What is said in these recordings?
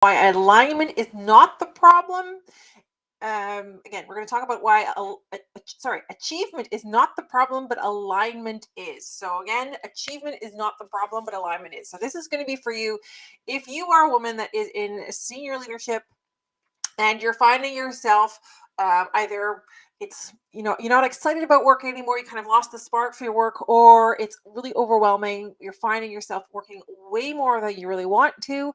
why alignment is not the problem. Again, we're going to talk about why, achievement is not the problem, but alignment is. So again, achievement is not the problem, but alignment is. So this is going to be for you if you are a woman that is in senior leadership and you're finding yourself either it's you're not excited about work anymore, you kind of lost the spark for your work, or it's really overwhelming, you're finding yourself working way more than you really want to,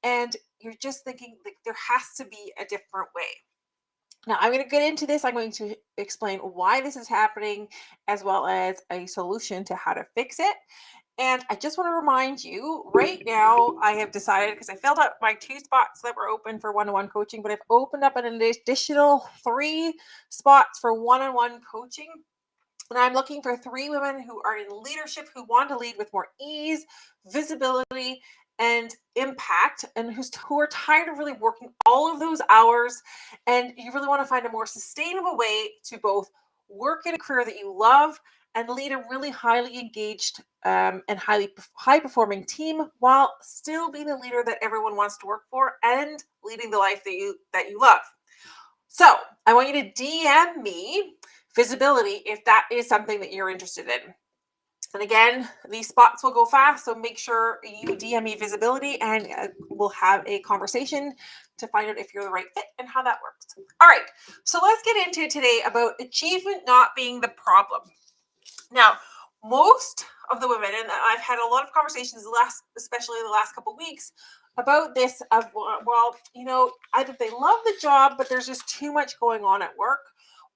and you're just thinking like there has to be a different way. Now, I'm going to get into this. I'm going to explain why this is happening, as well as a solution to how to fix it. And I just want to remind you right now, I have decided, because I filled out my 2 spots that were open for one-on-one coaching, but I've opened up an additional 3 spots for one-on-one coaching. And I'm looking for 3 women who are in leadership, who want to lead with more ease, visibility, and impact, and who are tired of really working all of those hours, and you really want to find a more sustainable way to both work in a career that you love and lead a really highly engaged and high performing team, while still being the leader that everyone wants to work for and leading the life that you love. So I want you to DM me visibility if that is something that you're interested in. And again, these spots will go fast, so make sure you DM me visibility, and we'll have a conversation to find out if you're the right fit and how that works. All right, so let's get into it today about achievement not being the problem. Now, most of the women, and I've had a lot of conversations especially the last couple of weeks, about this of, well, either they love the job, but there's just too much going on at work,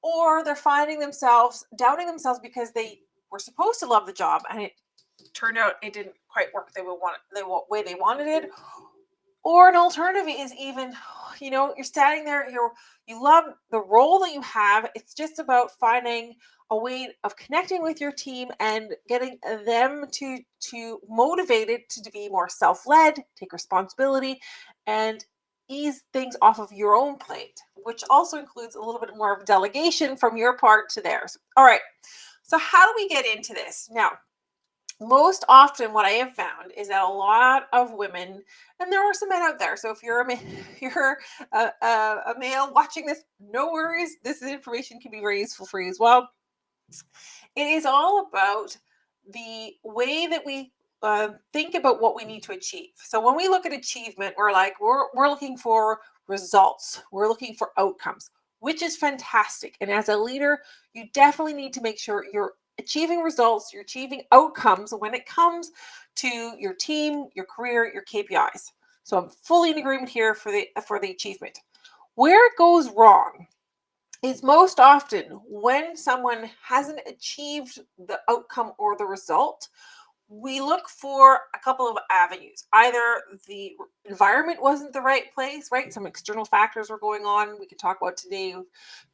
or they're finding themselves doubting themselves because they were supposed to love the job and it turned out it didn't quite work the way they wanted it. Or an alternative is even, you're standing there, you love the role that you have. It's just about finding a way of connecting with your team and getting them to motivated to be more self-led, take responsibility, and ease things off of your own plate, which also includes a little bit more of delegation from your part to theirs. All right. So how do we get into this? Now, most often what I have found is that a lot of women, and there are some men out there, so if you're a male watching this, no worries, this information can be very useful for you as well. It is all about the way that we think about what we need to achieve. So when we look at achievement, we're looking for results, we're looking for outcomes, which is fantastic. And as a leader, you definitely need to make sure you're achieving results, you're achieving outcomes when it comes to your team, your career, your KPIs. So I'm fully in agreement here for the achievement. Where it goes wrong is most often when someone hasn't achieved the outcome or the result, we look for a couple of avenues. Either the environment wasn't the right place, right? Some external factors were going on. We could talk about today,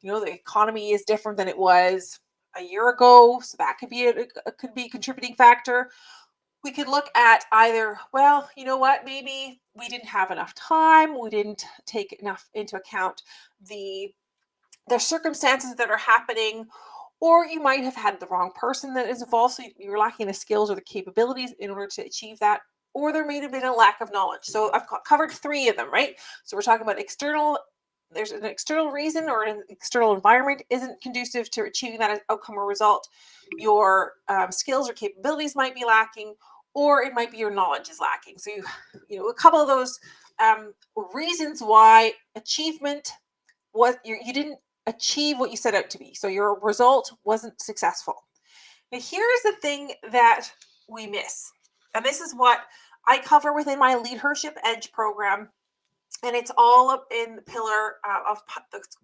the economy is different than it was a year ago. So that could be a contributing factor. We could look at either, well, you know what, maybe we didn't have enough time. We didn't take enough into account the circumstances that are happening, or you might have had the wrong person that is involved, so you're lacking the skills or the capabilities in order to achieve that, or there may have been a lack of knowledge. So I've covered 3 of them, right? So we're talking about there's an external reason, or an external environment isn't conducive to achieving that outcome or result. Your skills or capabilities might be lacking, or it might be your knowledge is lacking. So a couple of those reasons why achievement you didn't achieve what you set out to be. So your result wasn't successful. Now, here's the thing that we miss. And this is what I cover within my LeadHERship Edge program. And it's all up in the pillar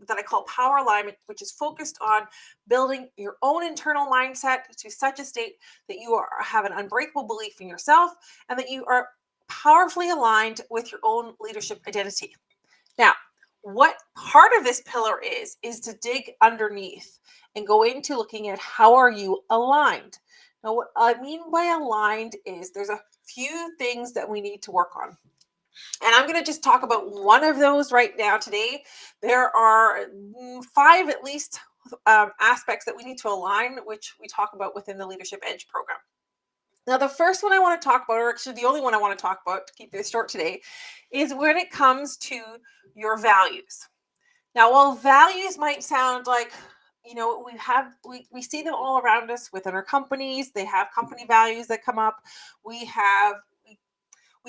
that I call power alignment, which is focused on building your own internal mindset to such a state that you have an unbreakable belief in yourself and that you are powerfully aligned with your own leadership identity. Now, what part of this pillar is to dig underneath and go into looking at how are you aligned. Now, what I mean by aligned is there's a few things that we need to work on. And I'm going to just talk about one of those right now today. There are 5 at least aspects that we need to align, which we talk about within the Leadership Edge program. Now, the first one I want to talk about, or actually the only one I want to talk about to keep this short today, is when it comes to your values. Now, while values might sound like, we see them all around us within our companies. They have company values that come up. We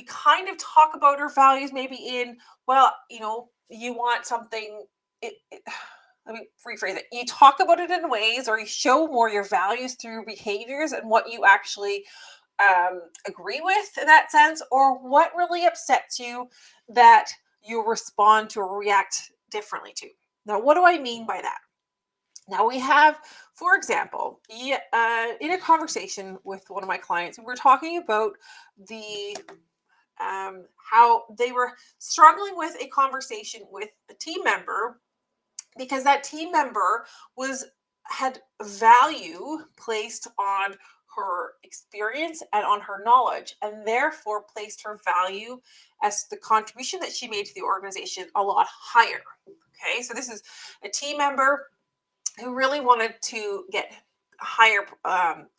kind of talk about our values maybe in, well, you want something. Let me rephrase it. You talk about it in ways, or you show more your values through behaviors and what you actually agree with in that sense, or what really upsets you that you respond to or react differently to. Now, what do I mean by that? Now, we have, for example, in a conversation with one of my clients, we were talking about the how they were struggling with a conversation with a team member, because that team member had value placed on her experience and on her knowledge, and therefore placed her value as the contribution that she made to the organization a lot higher. Okay, so this is a team member who really wanted to get higher,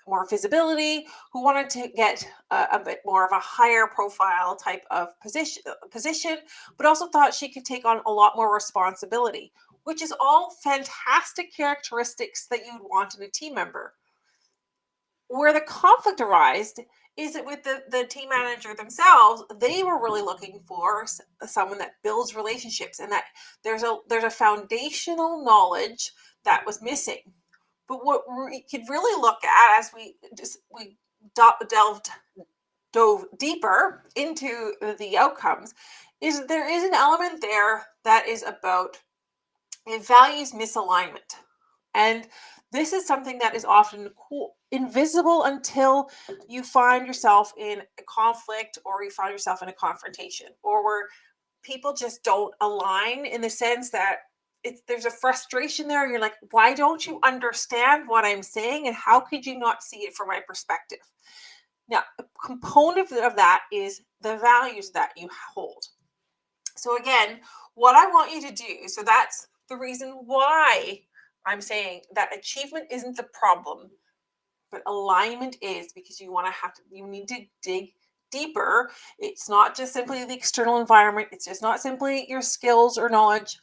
more visibility, who wanted to get a bit more of a higher profile type of position, but also thought she could take on a lot more responsibility, which is all fantastic characteristics that you'd want in a team member. Where the conflict arose is that with the team manager themselves, they were really looking for someone that builds relationships, and that there's a foundational knowledge that was missing. But what we could really look at as we dove deeper into the outcomes is there is an element there that is about a values misalignment. And this is something that is often invisible until you find yourself in a conflict, or you find yourself in a confrontation, or where people just don't align, in the sense that there's a frustration there. You're like, why don't you understand what I'm saying? And how could you not see it from my perspective? Now, a component of that is the values that you hold. So again, what I want you to do, so that's the reason why I'm saying that achievement isn't the problem, but alignment is, because you need to dig deeper. It's not just simply the external environment. It's just not simply your skills or knowledge.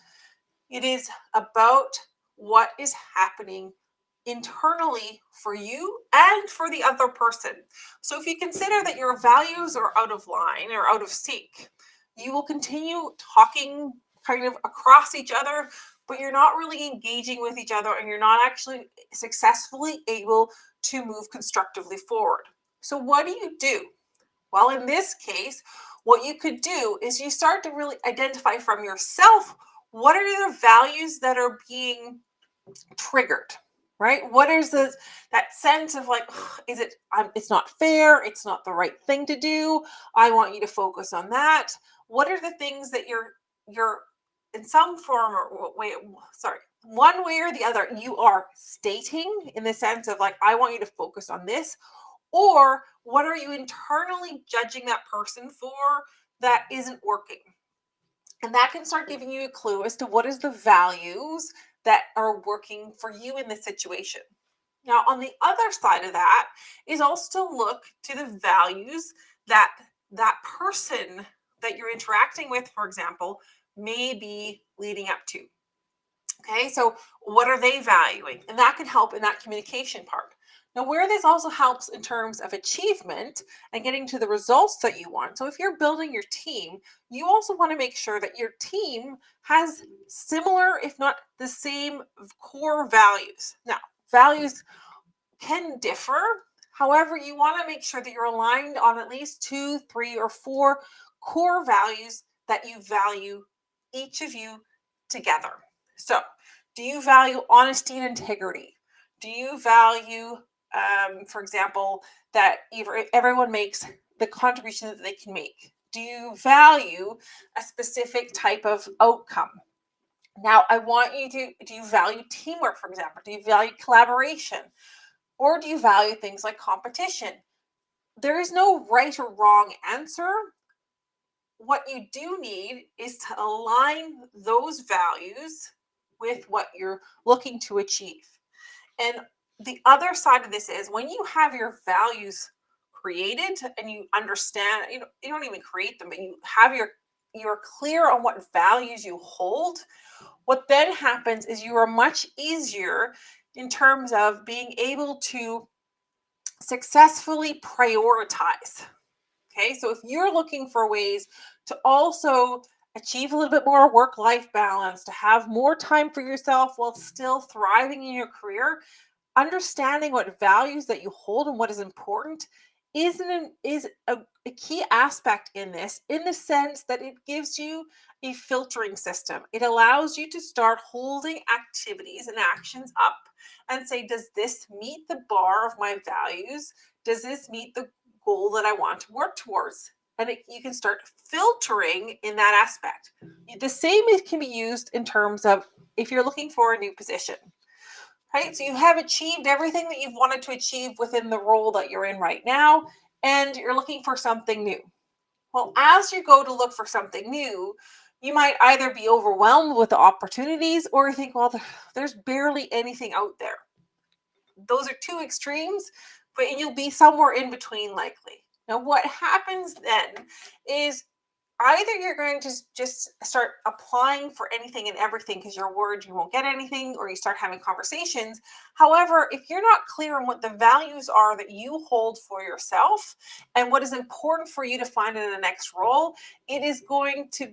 It is about what is happening internally for you and for the other person. So if you consider that your values are out of line or out of sync, you will continue talking kind of across each other, but you're not really engaging with each other, and you're not actually successfully able to move constructively forward. So what do you do? Well, in this case, what you could do is you start to really identify from yourself, what are the values that are being triggered, right? What is that sense of like, is it, it's not fair, it's not the right thing to do, I want you to focus on that. What are the things that you're in some form or way, one way or the other, you are stating, in the sense of like, I want you to focus on this? Or what are you internally judging that person for that isn't working? And that can start giving you a clue as to what is the values that are working for you in this situation. Now, on the other side of that is also look to the values that that person that you're interacting with, for example, may be leading up to. Okay, so what are they valuing? And that can help in that communication part. Now, where this also helps in terms of achievement and getting to the results that you want. So if you're building your team, you also want to make sure that your team has similar, if not the same, core values. Now, values can differ. However, you want to make sure that you're aligned on at least 2, 3, or 4 core values that you value, each of you together. So, do you value honesty and integrity? Do you value, for example, that everyone makes the contribution that they can make? Do you value a specific type of outcome? Now, I want you to, do you value teamwork, for example? Do you value collaboration? Or do you value things like competition? There is no right or wrong answer. What you do need is to align those values with what you're looking to achieve. And the other side of this is, when you have your values created and you understand, you don't even create them, but you have you're clear on what values you hold, what then happens is you are much easier in terms of being able to successfully prioritize. Okay, so if you're looking for ways to also achieve a little bit more work-life balance, to have more time for yourself while still thriving in your career, understanding what values that you hold and what is important is a key aspect in this, in the sense that it gives you a filtering system. It allows you to start holding activities and actions up and say, does this meet the bar of my values? Does this meet the goal that I want to work towards? And you can start filtering in that aspect. The same can be used in terms of if you're looking for a new position. Right? So you have achieved everything that you've wanted to achieve within the role that you're in right now, and you're looking for something new. Well, as you go to look for something new, you might either be overwhelmed with the opportunities or you think, well, there's barely anything out there. Those are two extremes, but you'll be somewhere in between likely. Now, what happens then is either you're going to just start applying for anything and everything because you're worried you won't get anything, or you start having conversations. However, if you're not clear on what the values are that you hold for yourself and what is important for you to find in the next role, it is going to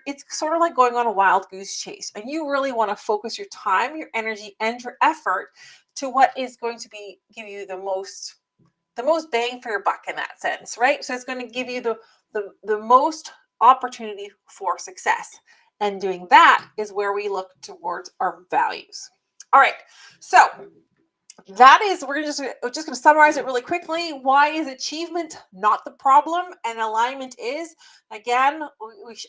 it's sort of like going on a wild goose chase, and you really want to focus your time, your energy, and your effort to what is going to give you the most bang for your buck in that sense, right? So it's going to give you the most opportunity for success. And doing that is where we look towards our values. All right. So that is, we're just going to summarize it really quickly. Why is achievement not the problem and alignment is? Again,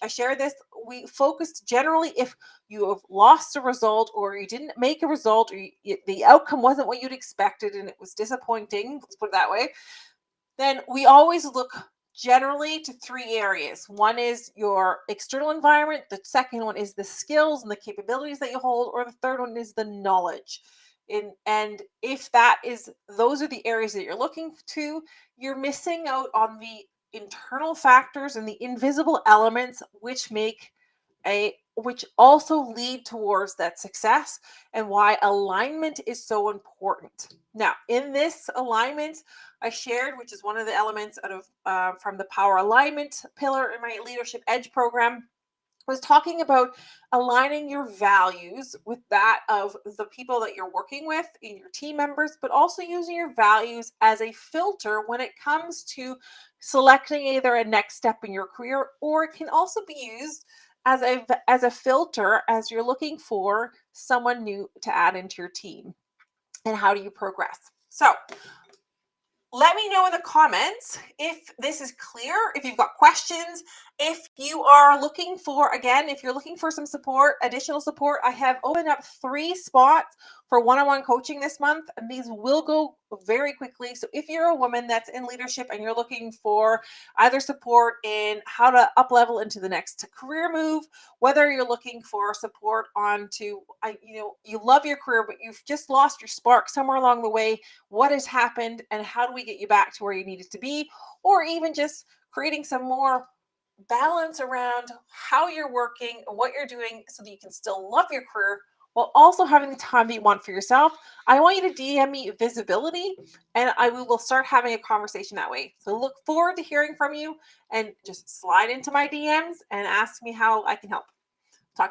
I share this. We focused generally if you have lost a result or you didn't make a result, or the outcome wasn't what you'd expected and it was disappointing, let's put it that way, then we always look generally to three areas. One is your external environment. The second one is the skills and the capabilities that you hold, or the third one is the knowledge. And if those are the areas that you're looking to, you're missing out on the internal factors and the invisible elements which also lead towards that success, and why alignment is so important. Now, in this alignment I shared, which is one of the elements out of from the power alignment pillar in my Leadership Edge program, was talking about aligning your values with that of the people that you're working with in your team members, but also using your values as a filter when it comes to selecting either a next step in your career, or it can also be used as a filter as you're looking for someone new to add into your team. And how do you progress? So let me know in the comments if this is clear, if you've got questions, if you are looking for, again, if you're looking for some support, additional support, I have opened up 3 spots for one-on-one coaching this month, and these will go very quickly. So if you're a woman that's in leadership and you're looking for either support in how to up level into the next career move, whether you're looking for support you love your career, but you've just lost your spark somewhere along the way, what has happened and how do we get you back to where you needed to be, or even just creating some more balance around how you're working and what you're doing so that you can still love your career while also having the time that you want for yourself, I want you to DM me visibility and we will start having a conversation that way. So look forward to hearing from you, and just slide into my DMs and ask me how I can help.